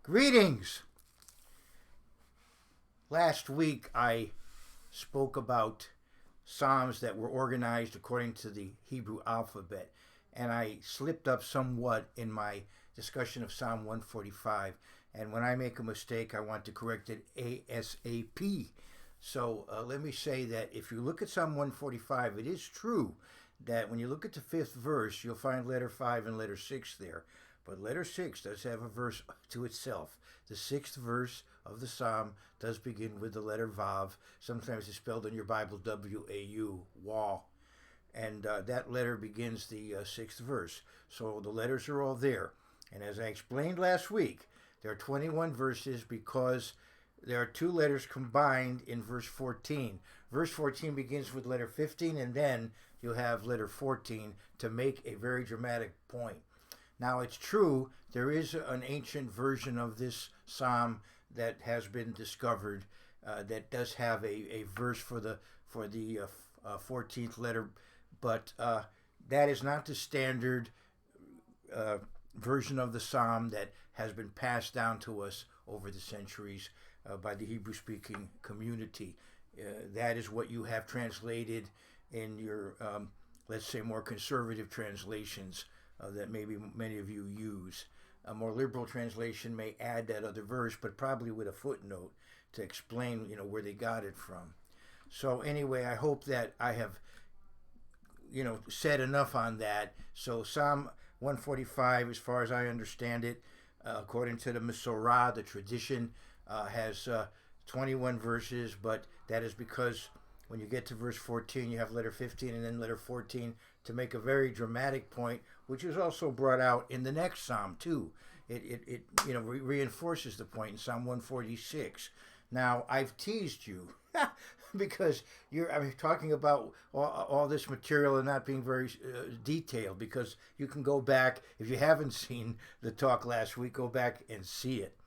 Greetings! Last week I spoke about Psalms that were organized according to the Hebrew alphabet, and I slipped up somewhat in my discussion of Psalm 145. And when I make a mistake, I want to correct it ASAP. So let me say that if you look at Psalm 145, it is true that when you look at the fifth verse, you'll find letter 5 and letter 6 there. But letter 6 does have a verse to itself. The sixth verse of the psalm does begin with the letter Vav. Sometimes it's spelled in your Bible W-A-U, Wah. And that letter begins the sixth verse. So the letters are all there. And as I explained last week, there are 21 verses because there are two letters combined in verse 14. Verse 14 begins with letter 15, and then you'll have letter 14 to make a very dramatic point. Now, it's true, there is an ancient version of this psalm that has been discovered that does have a verse for the 14th letter, but that is not the standard version of the psalm that has been passed down to us over the centuries by the Hebrew-speaking community. That is what you have translated in your, let's say, more conservative translations that maybe many of you use. A more liberal translation may add that other verse, but probably with a footnote to explain, where they got it from. So anyway, I hope that I have, said enough on that. So Psalm 145, as far as I understand it, according to the Masorah, the tradition, has 21 verses, but that is because when you get to verse 14, you have letter 15 and then letter 14 to make a very dramatic point, which is also brought out in the next psalm too. It reinforces the point in Psalm 146. Now, I've teased you because I'm talking about all this material and not being very detailed, because you can go back, if you haven't seen the talk last week, go back and see it.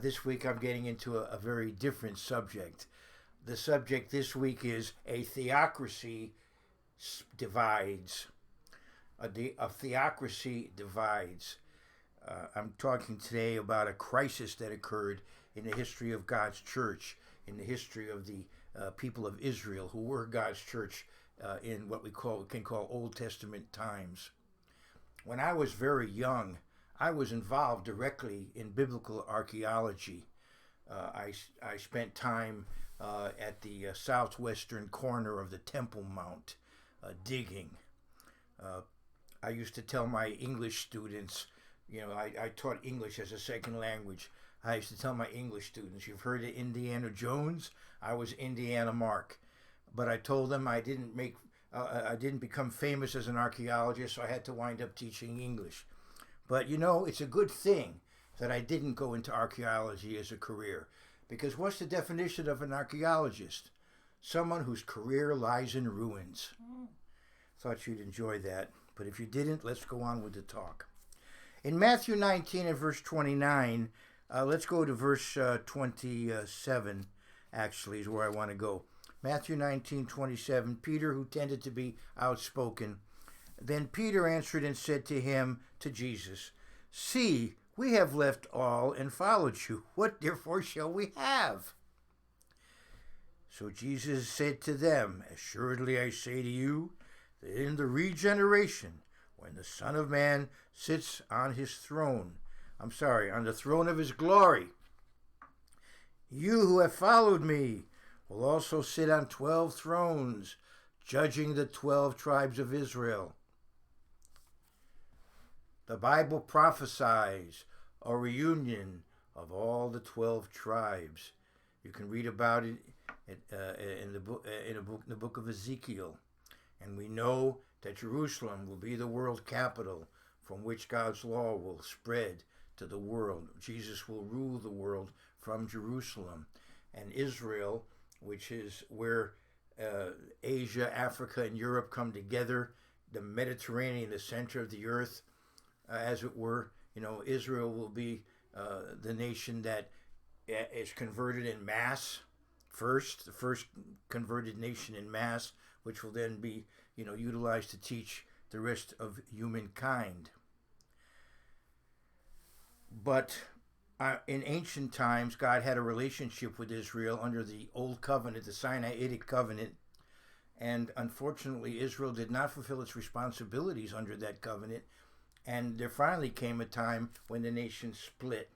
This week I'm getting into a very different subject. The subject this week is a theocracy divides. A theocracy divides. I'm talking today about a crisis that occurred in the history of God's church, in the history of the people of Israel, who were God's church in what we can call Old Testament times. When I was very young, I was involved directly in biblical archaeology. I spent time at the southwestern corner of the Temple Mount digging. I used to tell my English students, I taught English as a second language. I used to tell my English students, you've heard of Indiana Jones? I was Indiana Mark. But I told them I didn't become famous as an archaeologist, so I had to wind up teaching English. But it's a good thing that I didn't go into archaeology as a career, because what's the definition of an archaeologist? Someone whose career lies in ruins. Thought you'd enjoy that, but if you didn't, let's go on with the talk. In Matthew 19 and verse 29, let's go to verse 27, actually, is where I want to go. Matthew 19:27, Peter, who tended to be outspoken. Then Peter answered and said to Jesus, "See, we have left all and followed you. What therefore shall we have?" So Jesus said to them, "Assuredly I say to you, that in the regeneration, when the Son of Man sits on the throne of his glory, you who have followed me will also sit on 12 thrones, judging the 12 tribes of Israel." The Bible prophesies a reunion of all the 12 tribes. You can read about it in the book of Ezekiel. And we know that Jerusalem will be the world capital from which God's law will spread to the world. Jesus will rule the world from Jerusalem. And Israel, which is where Asia, Africa, and Europe come together, the Mediterranean, the center of the earth, as it were, Israel will be the nation that is converted in mass the first converted nation in mass, which will then be, utilized to teach the rest of humankind. But In ancient times, God had a relationship with Israel under the Old Covenant, the Sinaitic Covenant, and unfortunately, Israel did not fulfill its responsibilities under that covenant, and there finally came a time when the nation split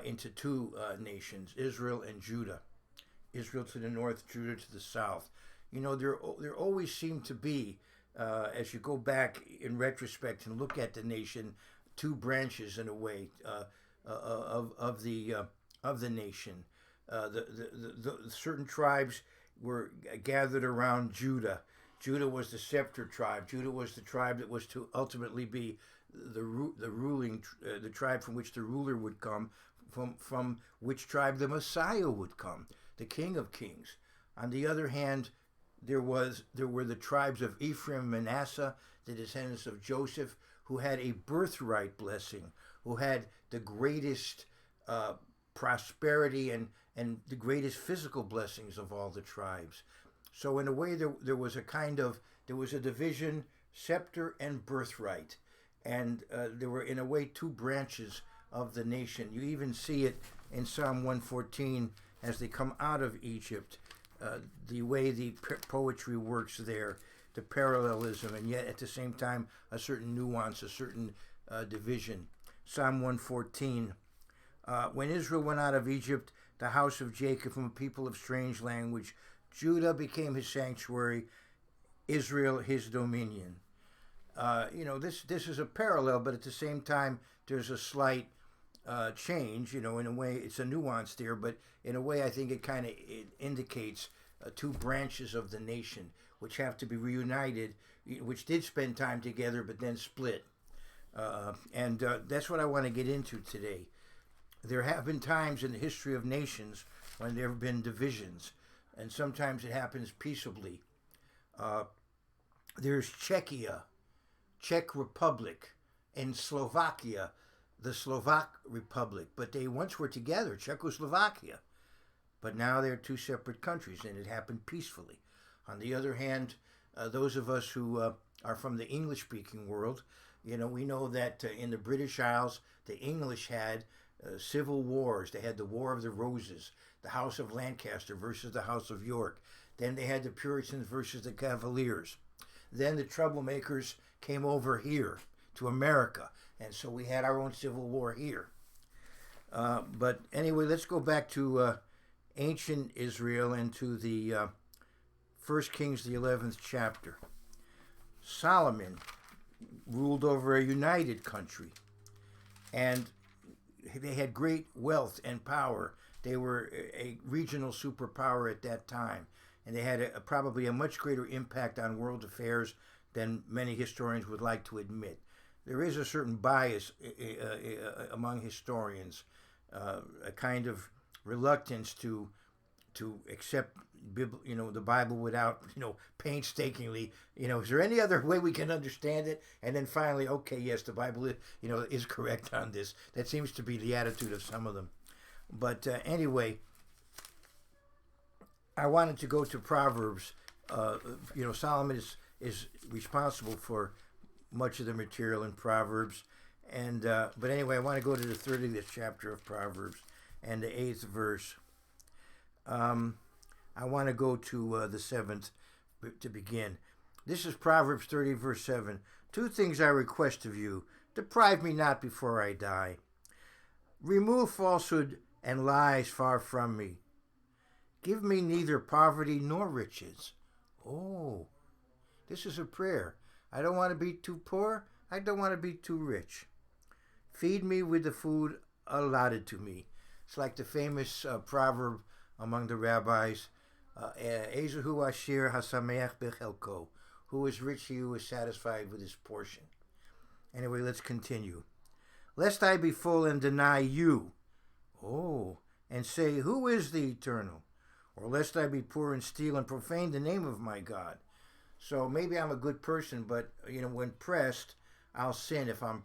into two nations, Israel and Judah. Israel to the north, Judah to the south. You know, there always seemed to be, as you go back in retrospect and look at the nation, two branches in a way of the nation. The certain tribes were gathered around Judah. Judah was the scepter tribe. Judah was the tribe that was to ultimately be the tribe from which the ruler would come, from which tribe the Messiah would come, the King of Kings. On the other hand, there were the tribes of Ephraim and Manasseh, the descendants of Joseph, who had a birthright blessing, who had the greatest prosperity and the greatest physical blessings of all the tribes. So in a way, there was a division, scepter and birthright, and there were in a way two branches of the nation. You even see it in Psalm 114 as they come out of Egypt, the way the poetry works there, the parallelism, and yet at the same time a certain nuance, a certain division. Psalm 114, when Israel went out of Egypt, the house of Jacob from a people of strange language, Judah became his sanctuary, Israel his dominion. This is a parallel, but at the same time there's a slight change. In a way it's a nuance there, but in a way I think it indicates two branches of the nation which have to be reunited, which did spend time together but then split. And that's what I want to get into today. There have been times in the history of nations when there have been divisions, and sometimes it happens peaceably. There's Czechia, Czech Republic, and Slovakia, the Slovak Republic, but they once were together, Czechoslovakia. But now they're two separate countries, and it happened peacefully. On the other hand, those of us who are from the English-speaking world, we know that in the British Isles, the English had civil wars. They had the War of the Roses, the House of Lancaster versus the House of York. Then they had the Puritans versus the Cavaliers. Then the troublemakers came over here to America, and so we had our own civil war here. But anyway, let's go back to ancient Israel and to the 1 Kings, the 11th chapter. Solomon ruled over a united country, and they had great wealth and power. They were a regional superpower at that time, and they had probably a much greater impact on world affairs than many historians would like to admit. There is a certain bias among historians, a kind of reluctance to accept the Bible without painstakingly, is there any other way we can understand it? And then finally, okay, yes, the Bible is correct on this. That seems to be the attitude of some of them. But anyway, I wanted to go to Proverbs. Solomon is responsible for much of the material in Proverbs, and but anyway, I want to go to the 30th chapter of Proverbs and the 8th verse. I want to go to the 7th to begin. This is Proverbs 30, verse 7. Two things I request of you. Deprive me not before I die. Remove falsehood and lies far from me. Give me neither poverty nor riches. Oh, this is a prayer. I don't want to be too poor. I don't want to be too rich. Feed me with the food allotted to me. It's like the famous proverb among the rabbis, Ezehu Asher Hasameach Bechelko. Who is rich, he who is satisfied with his portion. Anyway, let's continue. Lest I be full and deny you. Oh, and say, who is the eternal? Or lest I be poor and steal and profane the name of my God. So maybe I'm a good person, but when pressed, I'll sin. If I'm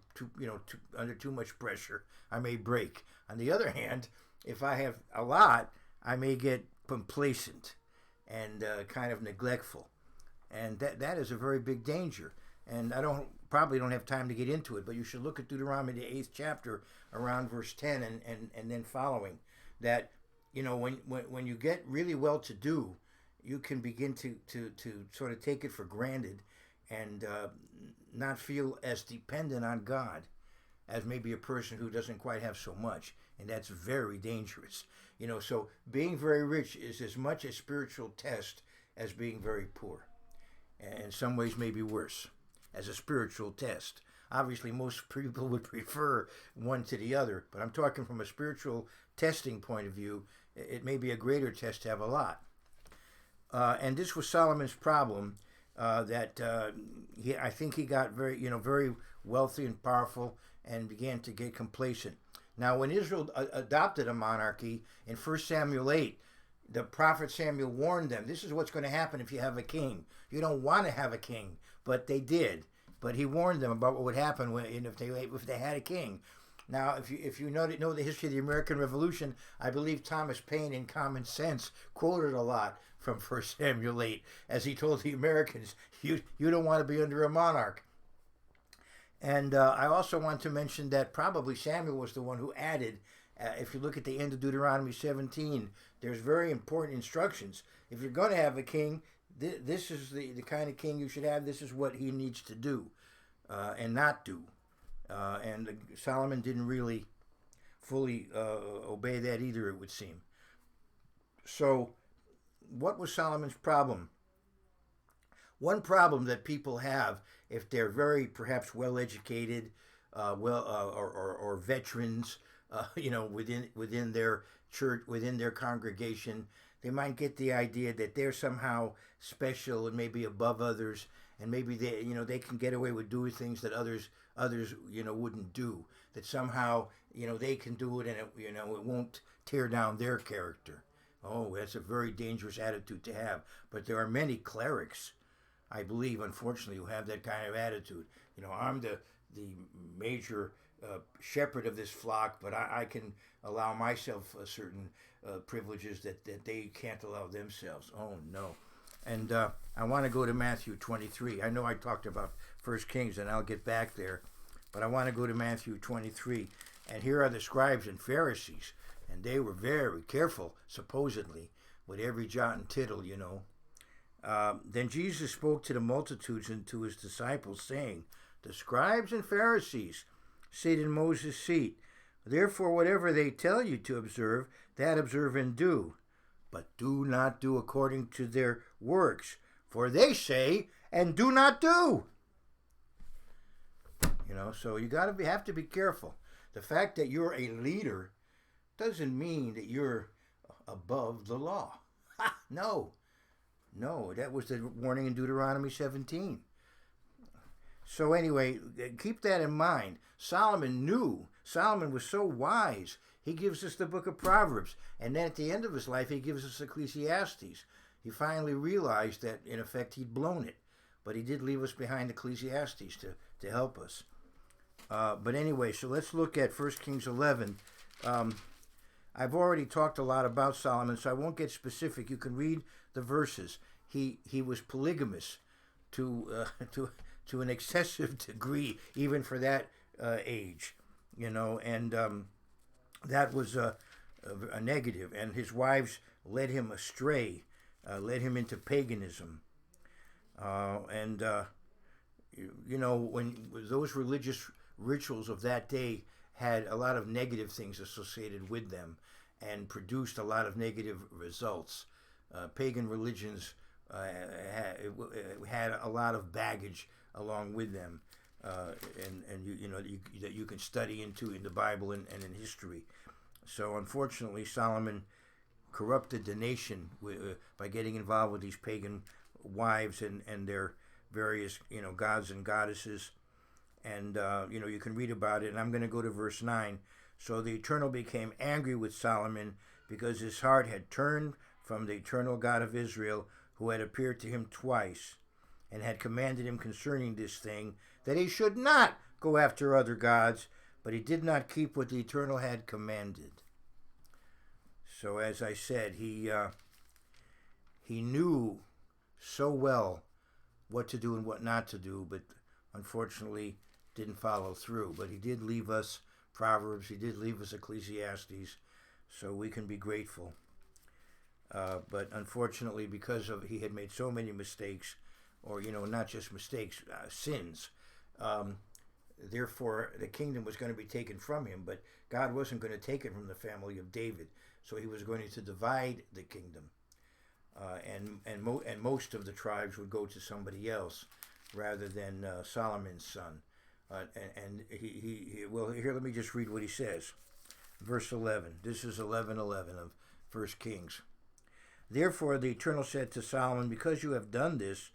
under too much pressure, I may break. On the other hand, if I have a lot, I may get complacent and kind of neglectful, and that is a very big danger. And I don't probably don't have time to get into it, but you should look at Deuteronomy, the 8th chapter, around verse 10 and then following. That, when you get really well to do, you can begin to sort of take it for granted and not feel as dependent on God as maybe a person who doesn't quite have so much. And that's very dangerous. So being very rich is as much a spiritual test as being very poor. And in some ways maybe worse as a spiritual test. Obviously, most people would prefer one to the other, but I'm talking from a spiritual testing point of view. It may be a greater test to have a lot. And this was Solomon's problem, that I think he got very wealthy and powerful and began to get complacent. Now, when Israel adopted a monarchy in 1 Samuel 8, the prophet Samuel warned them, this is what's going to happen if you have a king. You don't want to have a king, but they did. But he warned them about what would happen if they had a king. Now, if you know the history of the American Revolution, I believe Thomas Paine in Common Sense quoted a lot from 1 Samuel 8, as he told the Americans, you don't want to be under a monarch. And I also want to mention that probably Samuel was the one who added, if you look at the end of Deuteronomy 17, there's very important instructions. If you're going to have a king, this is the kind of king you should have. This is what he needs to do and not do. And Solomon didn't really fully obey that either, it would seem. So what was Solomon's problem? One problem that people have, if they're very perhaps well-educated, or veterans, within their church, within their congregation, they might get the idea that they're somehow special and maybe above others, and maybe they can get away with doing things that others wouldn't do. That somehow they can do it, and it won't tear down their character. Oh, that's a very dangerous attitude to have. But there are many clerics, I believe, unfortunately, who have that kind of attitude. I'm the major shepherd of this flock, but I can allow myself certain privileges that they can't allow themselves. Oh, no. And I want to go to Matthew 23. I know I talked about 1 Kings, and I'll get back there, but I want to go to Matthew 23. And here are the scribes and Pharisees, and they were very careful, supposedly, with every jot and tittle, Then Jesus spoke to the multitudes and to his disciples, saying, the scribes and Pharisees sit in Moses' seat. Therefore, whatever they tell you to observe, that observe and do. But do not do according to their works, for they say and do not do. So you have to be careful. The fact that you're a leader doesn't mean that you're above the law. No, that was the warning in Deuteronomy 17. So anyway, keep that in mind. Solomon was so wise. He gives us the book of Proverbs. And then at the end of his life, he gives us Ecclesiastes. He finally realized that, in effect, he'd blown it. But he did leave us behind Ecclesiastes to help us. But anyway, so let's look at 1 Kings 11. I've already talked a lot about Solomon, so I won't get specific. You can read the verses. He was polygamous to an excessive degree, even for that age, and that was a negative. And his wives led him astray, led him into paganism, when those religious rituals of that day had a lot of negative things associated with them and produced a lot of negative results. Pagan religions had a lot of baggage along with them, that you can study into in the Bible and in history. So unfortunately, Solomon corrupted the nation by getting involved with these pagan wives and their various gods and goddesses. And you can read about it, and I'm going to go to verse 9. So the Eternal became angry with Solomon because his heart had turned from the eternal God of Israel, who had appeared to him twice and had commanded him concerning this thing, that he should not go after other gods, but he did not keep what the Eternal had commanded. So as I said, he knew so well what to do and what not to do, but unfortunately didn't follow through. But he did leave us Proverbs, he did leave us Ecclesiastes, so we can be grateful. But unfortunately, because of he had made so many mistakes, or not just mistakes, sins. Therefore, the kingdom was going to be taken from him, but God wasn't going to take it from the family of David, so he was going to divide the kingdom, and most of the tribes would go to somebody else rather than Solomon's son. And well, here, let me just read what he says. Verse 11. This is 11:11 of 1 Kings. Therefore the Eternal said to Solomon, because you have done this,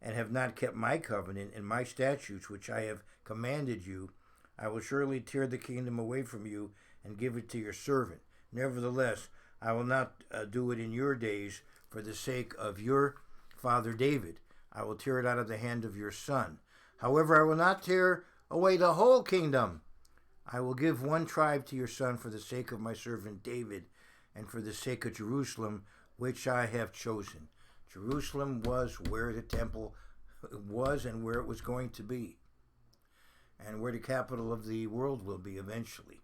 and have not kept my covenant and my statutes which I have commanded you, I will surely tear the kingdom away from you and give it to your servant. Nevertheless, I will not do it in your days for the sake of your father David. I will tear it out of the hand of your son. However, I will not tear away the whole kingdom. I will give one tribe to your son for the sake of my servant David and for the sake of Jerusalem, which I have chosen. Jerusalem was where the temple was and where it was going to be, and where the capital of the world will be eventually,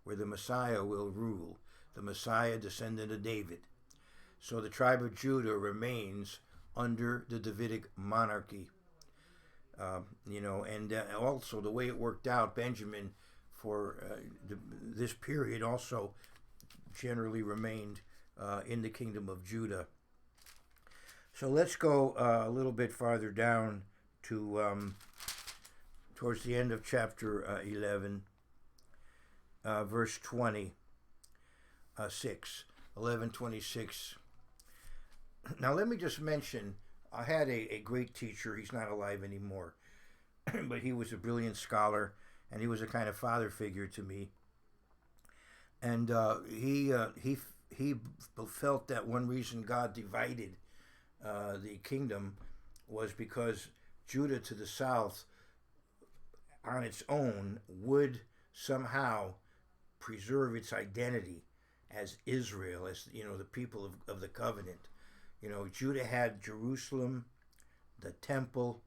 where the Messiah will rule, the Messiah descendant of David. So the tribe of Judah remains under the Davidic monarchy. And also the way it worked out, Benjamin for this period also generally remained in the kingdom of Judah. So let's go a little bit farther down to towards the end of chapter 11, verse 26, 11:26. Now let me just mention, I had a great teacher. He's not alive anymore, but he was a brilliant scholar, and he was a kind of father figure to me. And he felt that one reason God divided the kingdom was because Judah to the south on its own would somehow preserve its identity as Israel, as the people of the covenant. Judah had Jerusalem, the temple,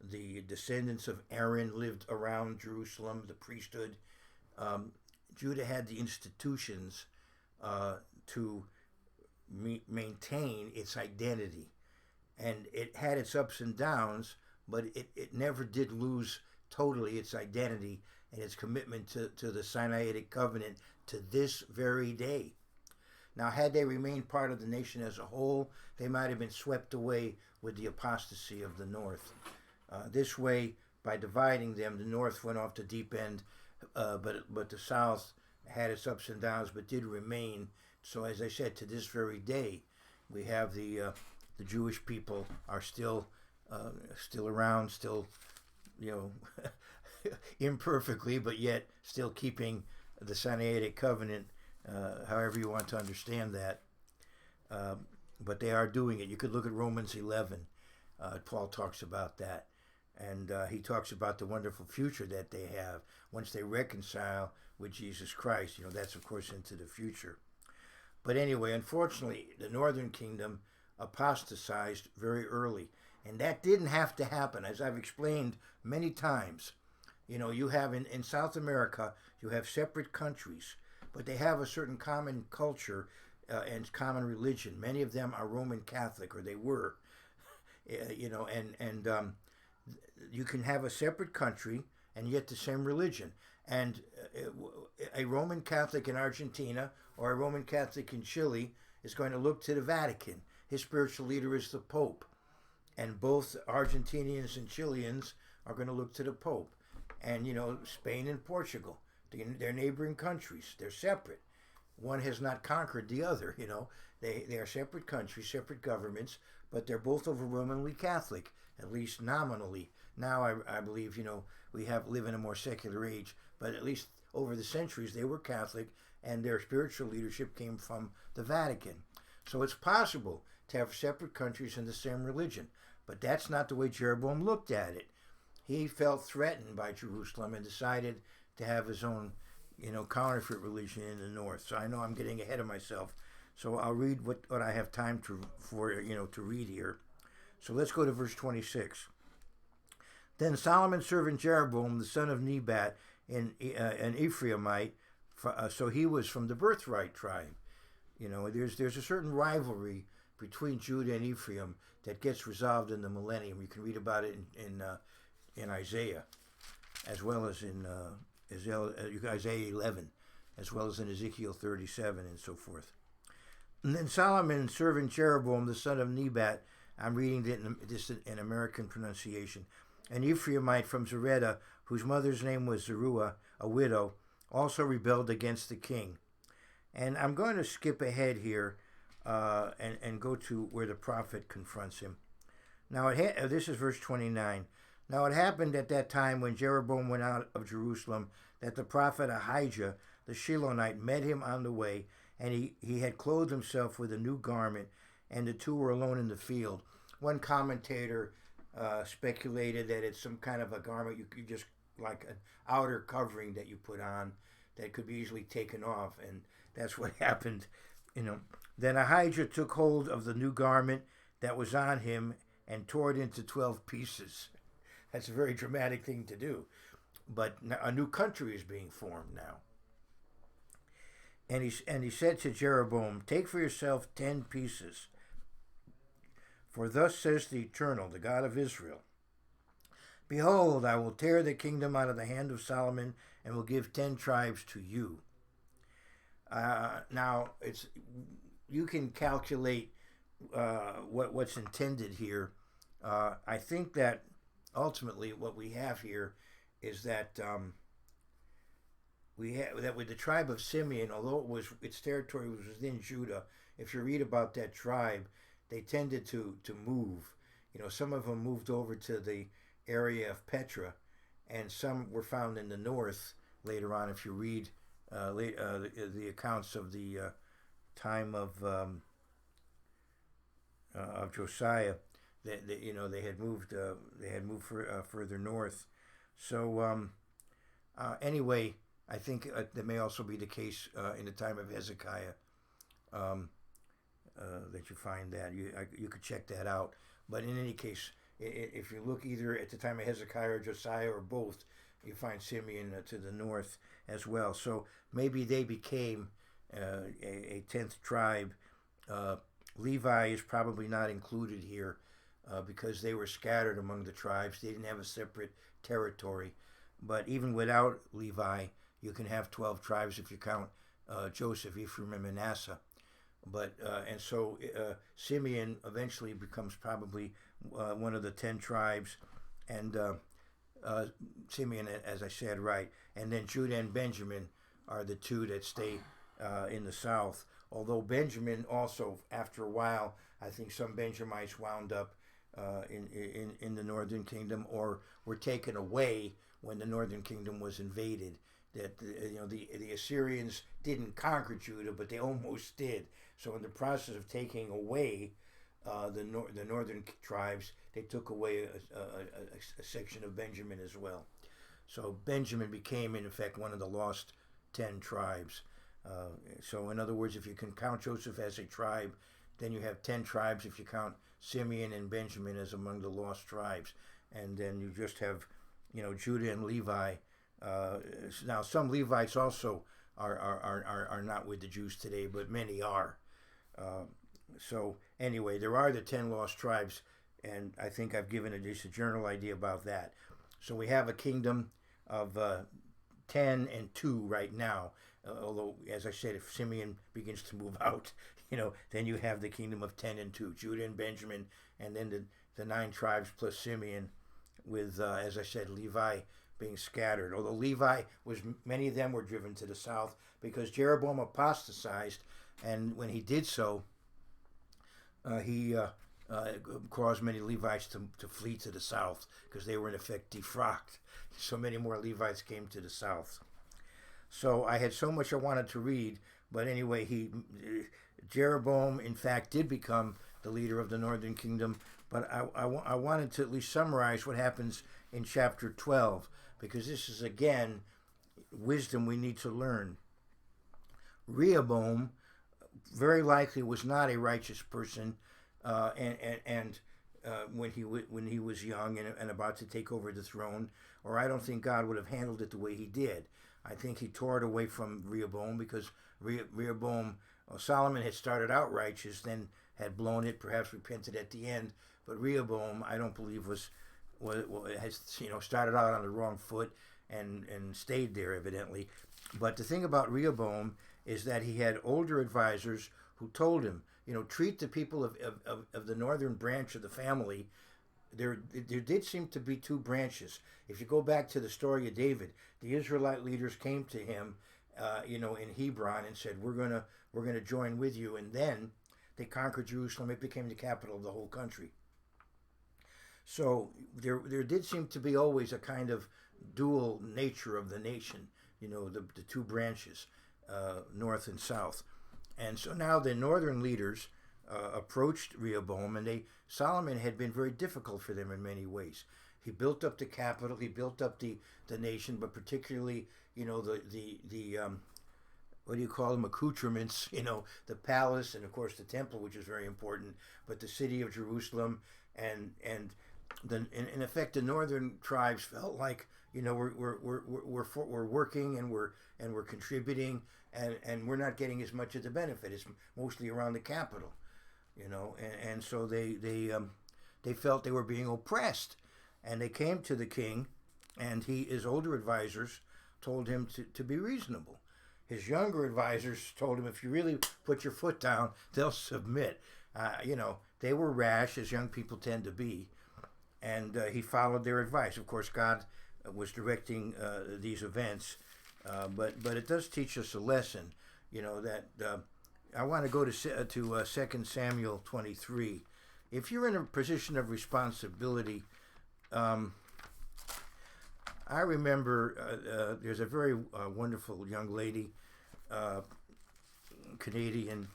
the descendants of Aaron lived around Jerusalem, the priesthood. Judah had the institutions to maintain its identity, and it had its ups and downs, but it never did lose totally its identity and its commitment to the Sinaitic covenant to this very day. Now, had they remained part of the nation as a whole, they might have been swept away with the apostasy of the north. This way, by dividing them, the north went off the deep end, but the south had its ups and downs, but did remain. So, as I said, to this very day, we have the Jewish people are still around, still imperfectly, but yet still keeping the Sinaitic covenant, however you want to understand that. But they are doing it. You could look at Romans 11. Paul talks about that. And he talks about the wonderful future that they have once they reconcile with Jesus Christ. That's, of course, into the future. But anyway, unfortunately, the northern kingdom apostatized very early. And that didn't have to happen, as I've explained many times. You have in South America, you have separate countries, but they have a certain common culture and common religion. Many of them are Roman Catholic, or they were, and you can have a separate country and yet the same religion. And a Roman Catholic in Argentina or a Roman Catholic in Chile is going to look to the Vatican. His spiritual leader is the Pope. And both Argentinians and Chileans are going to look to the Pope. And, Spain and Portugal, they're neighboring countries. They're separate. One has not conquered the other, They are separate countries, separate governments, but they're both overwhelmingly Catholic, at least nominally. Now, I believe, we live in a more secular age, but at least over the centuries, they were Catholic, and their spiritual leadership came from the Vatican. So it's possible to have separate countries in the same religion, but that's not the way Jeroboam looked at it. He felt threatened by Jerusalem and decided to have his own, counterfeit religion in the north. So I know I'm getting ahead of myself. So I'll read what I have time to read here. So let's go to verse 26. Then Solomon's servant Jeroboam, the son of Nebat, an Ephraimite, so he was from the birthright tribe. There's a certain rivalry between Judah and Ephraim that gets resolved in the millennium. You can read about it in Isaiah, as well as in Isaiah 11, as well as in Ezekiel 37 and so forth. And then Solomon's servant Jeroboam, the son of Nebat, I'm reading this in American pronunciation, an Ephraimite from Zeredah, whose mother's name was Zeruiah, a widow, also rebelled against the king. And I'm going to skip ahead here and go to where the prophet confronts him. Now, this is verse 29. Now it happened at that time when Jeroboam went out of Jerusalem that the prophet Ahijah, the Shilonite, met him on the way, and he had clothed himself with a new garment, and the two were alone in the field. One commentator speculated that it's some kind of a garment you just like an outer covering that you put on that could be easily taken off, and that's what happened. Then Ahijah took hold of the new garment that was on him and tore it into 12 pieces. That's a very dramatic thing to do, but a new country is being formed now. And he said to Jeroboam, "Take for yourself 10 pieces. For thus says the Eternal, the God of Israel, Behold, I will tear the kingdom out of the hand of Solomon and will give 10 tribes to you." Now, you can calculate what's intended here. I think that ultimately what we have here is that with the tribe of Simeon, although its territory was within Judah, if you read about that tribe, they tended to move. Some of them moved over to the area of Petra, and some were found in the north later on. If you read the accounts of the time of Josiah, they had moved further north. So anyway, I think that may also be the case in the time of Hezekiah. That you find that you could check that out. But in any case, if you look either at the time of Hezekiah or Josiah or both, you find Simeon to the north as well. So maybe they became a 10th tribe. Levi is probably not included here because they were scattered among the tribes. They didn't have a separate territory. But even without Levi, you can have 12 tribes if you count Joseph, Ephraim, and Manasseh. And so Simeon eventually becomes probably one of the 10 tribes, and Simeon, as I said, right. And then Judah and Benjamin are the two that stay in the south. Although Benjamin also, after a while, I think some Benjamites wound up in the northern kingdom or were taken away when the northern kingdom was invaded. That the Assyrians didn't conquer Judah, but they almost did. So in the process of taking away the northern tribes, they took away a section of Benjamin as well. So Benjamin became, in effect, one of the lost 10 tribes. So in other words, if you can count Joseph as a tribe, then you have 10 tribes if you count Simeon and Benjamin as among the lost tribes. And then you just have, Judah and Levi. Now, some Levites also are not with the Jews today, but many are. So anyway, there are the 10 lost tribes, and I think I've given just a general idea about that. So we have a kingdom of 10 and 2 right now, although, as I said, if Simeon begins to move out, then you have the kingdom of 10 and 2, Judah and Benjamin, and then the 9 tribes plus Simeon with, as I said, Levi being scattered. Although many of them were driven to the south because Jeroboam apostatized, and when he did so, he caused many Levites to flee to the south because they were in effect defrocked. So many more Levites came to the south. So I had so much I wanted to read, but anyway, Jeroboam in fact did become the leader of the northern kingdom. But I wanted to at least summarize what happens in chapter 12, because this is again wisdom we need to learn. Rehoboam very likely was not a righteous person, and when he was young and about to take over the throne, or I don't think God would have handled it the way he did. I think he tore it away from Rehoboam because Rehoboam, Solomon had started out righteous, then had blown it, perhaps repented at the end. But Rehoboam, I don't believe has started out on the wrong foot and stayed there evidently. But the thing about Rehoboam is that he had older advisors who told him, treat the people of the northern branch of the family. There did seem to be two branches. If you go back to the story of David, the Israelite leaders came to him, in Hebron and said, "We're gonna join with you." And then they conquered Jerusalem. It became the capital of the whole country. So there did seem to be always a kind of dual nature of the nation. The two branches, north and south. And so now the northern leaders approached Rehoboam, and Solomon had been very difficult for them in many ways. He built up the capital, he built up the nation, but particularly, the what do you call them, accoutrements, the palace and of course the temple, which is very important, but the city of Jerusalem and in effect the northern tribes felt like, we're working and we're contributing and we're not getting as much of the benefit. It's mostly around the capital, and so they felt they were being oppressed, and they came to the king, and his older advisors told him to be reasonable. His younger advisors told him, if you really put your foot down, they'll submit. They were rash, as young people tend to be, and he followed their advice. Of course, God was directing these events, but it does teach us a lesson, that I want to go to 2 Samuel 23. If you're in a position of responsibility, I remember there's a very wonderful young lady, Canadian.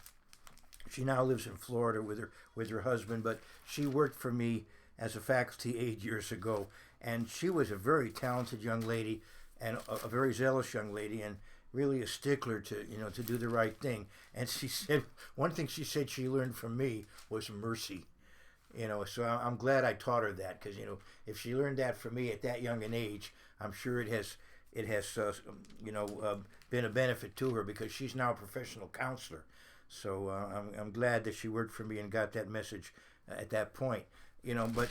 She now lives in Florida with her husband, but she worked for me as a faculty 8 years ago, and she was a very talented young lady and a very zealous young lady, and really a stickler to do the right thing. And she said one thing she said she learned from me was mercy. So I'm glad I taught her that, because if she learned that from me at that young an age, I'm sure it has been a benefit to her, because she's now a professional counselor. So I'm glad that she worked for me and got that message at that point. But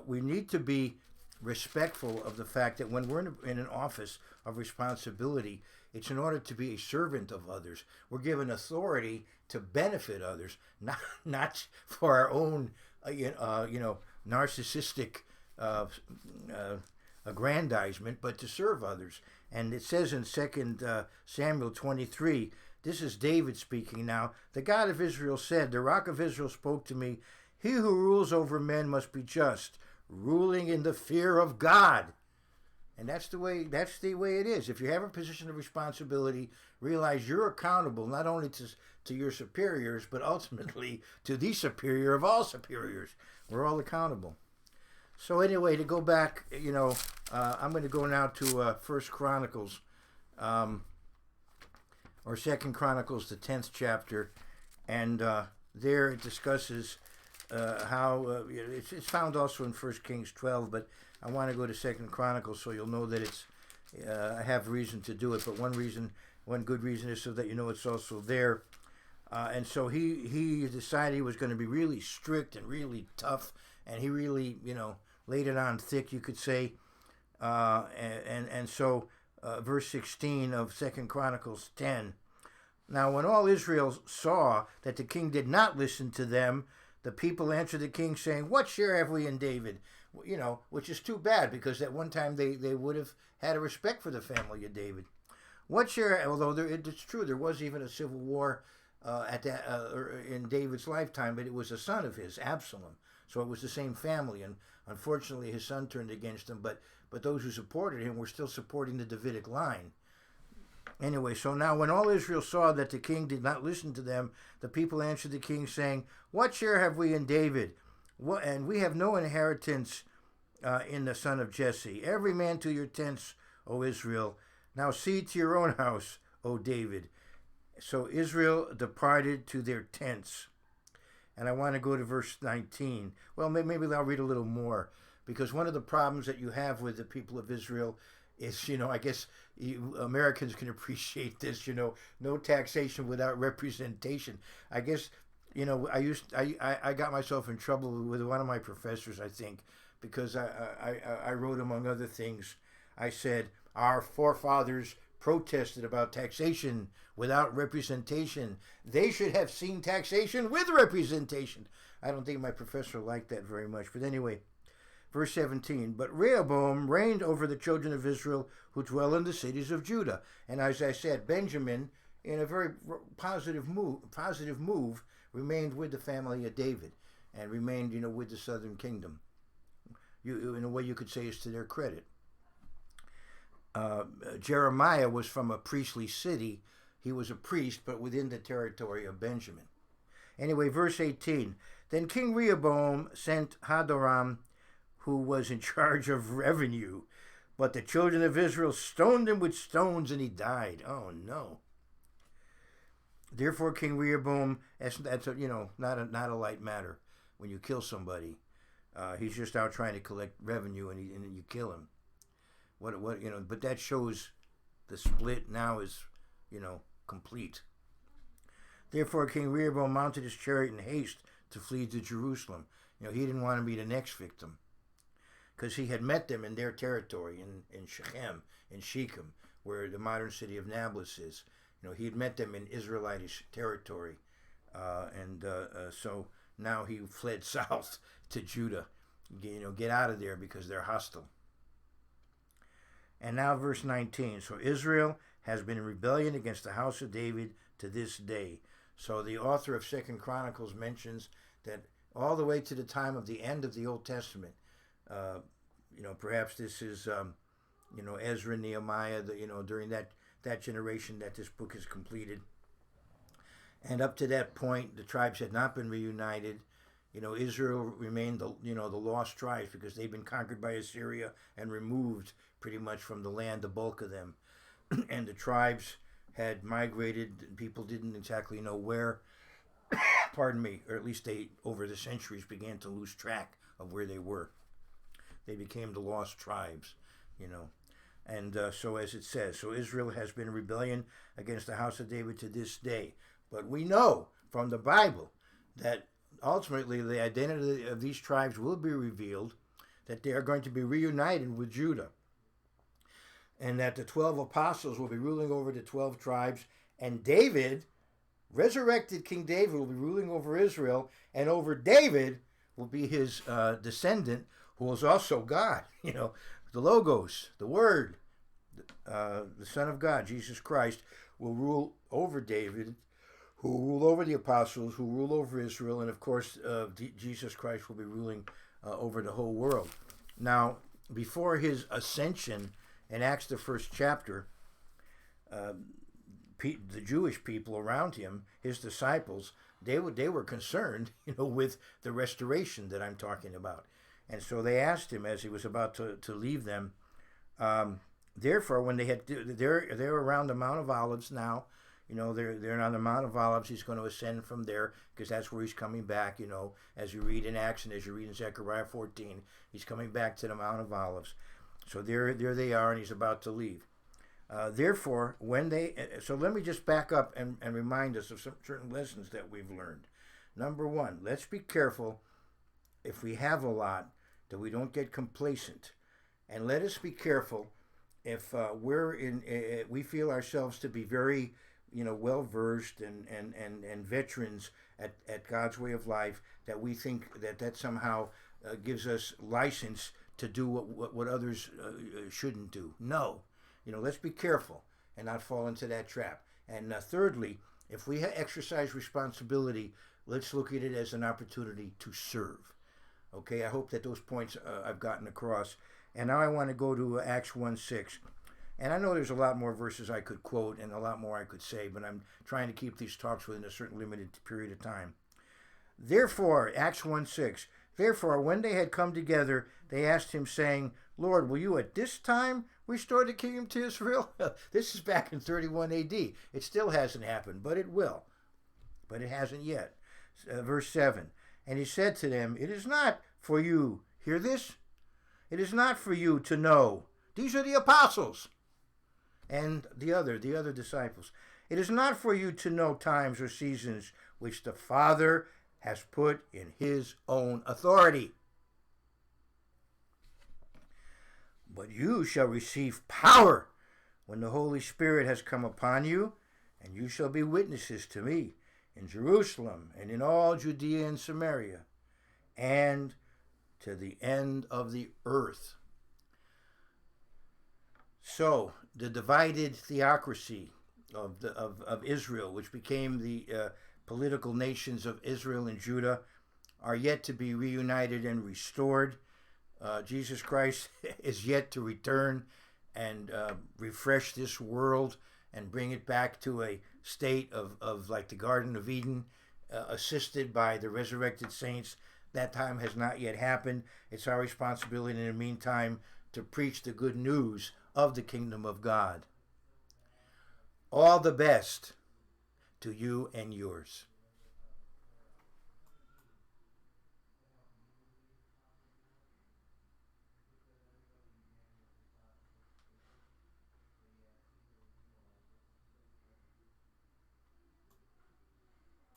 we need to be respectful of the fact that when we're in an office of responsibility, it's in order to be a servant of others. We're given authority to benefit others, not for our own narcissistic aggrandizement, but to serve others. And it says in 2 Samuel 23, this is David speaking now, the God of Israel said, the Rock of Israel spoke to me, he who rules over men must be just, ruling in the fear of God. And that's the way it is. If you have a position of responsibility, realize you're accountable not only to your superiors, but ultimately to the superior of all superiors. We're all accountable. So anyway, to go back, I'm going to go now to 1 Chronicles, or 2 Chronicles, the 10th chapter, and there it discusses how it's found also in 1 Kings 12, but I want to go to 2 Chronicles so you'll know that I have reason to do it. But one good reason is so that it's also there. And so he decided he was going to be really strict and really tough, and he really laid it on thick, you could say. And so verse 16 of 2 Chronicles 10. Now when all Israel saw that the king did not listen to them, the people answered the king, saying, what share have we in David? Which is too bad, because at one time they would have had a respect for the family of David. What share, although it's true, there was even a civil war in David's lifetime, but it was a son of his, Absalom. So it was the same family, and unfortunately his son turned against him, but those who supported him were still supporting the Davidic line. Anyway, so now when all Israel saw that the king did not listen to them, the people answered the king, saying, what share have we in David? And we have no inheritance in the son of Jesse. Every man to your tents, O Israel. Now see to your own house, O David. So Israel departed to their tents. And I want to go to verse 19. Well, maybe I'll read a little more, because one of the problems that you have with the people of Israel is, I guess Americans can appreciate this, no taxation without representation. I guess, I got myself in trouble with one of my professors, I think, because I wrote, among other things, I said, our forefathers protested about taxation without representation. They should have seen taxation with representation. I don't think my professor liked that very much. But anyway, verse 17, but Rehoboam reigned over the children of Israel who dwell in the cities of Judah. And as I said, Benjamin, in a very positive move, remained with the family of David and remained, with the southern kingdom. In a way you could say is to their credit. Jeremiah was from a priestly city. He was a priest, but within the territory of Benjamin. Anyway, verse 18. Then King Rehoboam sent Hadoram, who was in charge of revenue, but the children of Israel stoned him with stones, and he died. Oh, no. Therefore, King Rehoboam, that's not a light matter. When you kill somebody, he's just out trying to collect revenue, and you kill him. But that shows the split now is, complete. Therefore, King Rehoboam mounted his chariot in haste to flee to Jerusalem. He didn't want to be the next victim, because he had met them in their territory, in Shechem, in Shechem, where the modern city of Nablus is. He had met them in Israelitish territory, so now he fled south to Judah. Get out of there because they're hostile. And now verse 19. So Israel has been in rebellion against the house of David to this day. So the author of 2 Chronicles mentions that all the way to the time of the end of the Old Testament, perhaps this is, Ezra, Nehemiah, during that generation that this book is completed. And up to that point, the tribes had not been reunited. Israel remained the lost tribes because they've been conquered by Assyria and removed pretty much from the land, the bulk of them. And the tribes had migrated. People didn't exactly know where, pardon me, or at least they, over the centuries, began to lose track of where they were. They became the lost tribes, And so as it says, so Israel has been in rebellion against the house of David to this day. But we know from the Bible that ultimately the identity of these tribes will be revealed, that they are going to be reunited with Judah, and that the 12 apostles will be ruling over the 12 tribes, and David, resurrected King David, will be ruling over Israel, and over David will be his descendant, who is also God, the Logos, the Word, the Son of God, Jesus Christ, will rule over David, who will rule over the apostles, who will rule over Israel, and of course, Jesus Christ will be ruling over the whole world. Now, before his ascension in Acts, the 1st chapter, the Jewish people around him, his disciples, they were concerned, with the restoration that I'm talking about. And so they asked him as he was about to leave them, therefore, when they're around the Mount of Olives now, they're on the Mount of Olives. He's going to ascend from there because that's where he's coming back, as you read in Acts and as you read in Zechariah 14, he's coming back to the Mount of Olives. So there they are, and he's about to leave. Therefore, so let me just back up and remind us of some certain lessons that we've learned. Number one, let's be careful, if we have a lot, that we don't get complacent. And let us be careful if we feel ourselves to be very, well-versed and veterans at God's way of life, that we think that somehow gives us license to do what others shouldn't do. No. Let's be careful and not fall into that trap. And thirdly, if we exercise responsibility, let's look at it as an opportunity to serve. Okay, I hope that those points I've gotten across. And now I want to go to Acts 1:6. And I know there's a lot more verses I could quote and a lot more I could say, but I'm trying to keep these talks within a certain limited period of time. Therefore, Acts 1:6, therefore, when they had come together, they asked him, saying, Lord, will you at this time restore the kingdom to Israel? This is back in 31 AD. It still hasn't happened, but it will. But it hasn't yet. Verse 7. And he said to them, it is not for you, hear this? It is not for you to know. These are the apostles and the other disciples. It is not for you to know times or seasons which the Father has put in his own authority. But you shall receive power when the Holy Spirit has come upon you, and you shall be witnesses to me in Jerusalem and in all Judea and Samaria and to the end of the earth. So, the divided theocracy of Israel, which became the political nations of Israel and Judah, are yet to be reunited and restored. Jesus Christ is yet to return and refresh this world and bring it back to a state of like the Garden of Eden, assisted by the resurrected saints. That time has not yet happened. It's our responsibility in the meantime to preach the good news of the kingdom of God. All the best to you and yours.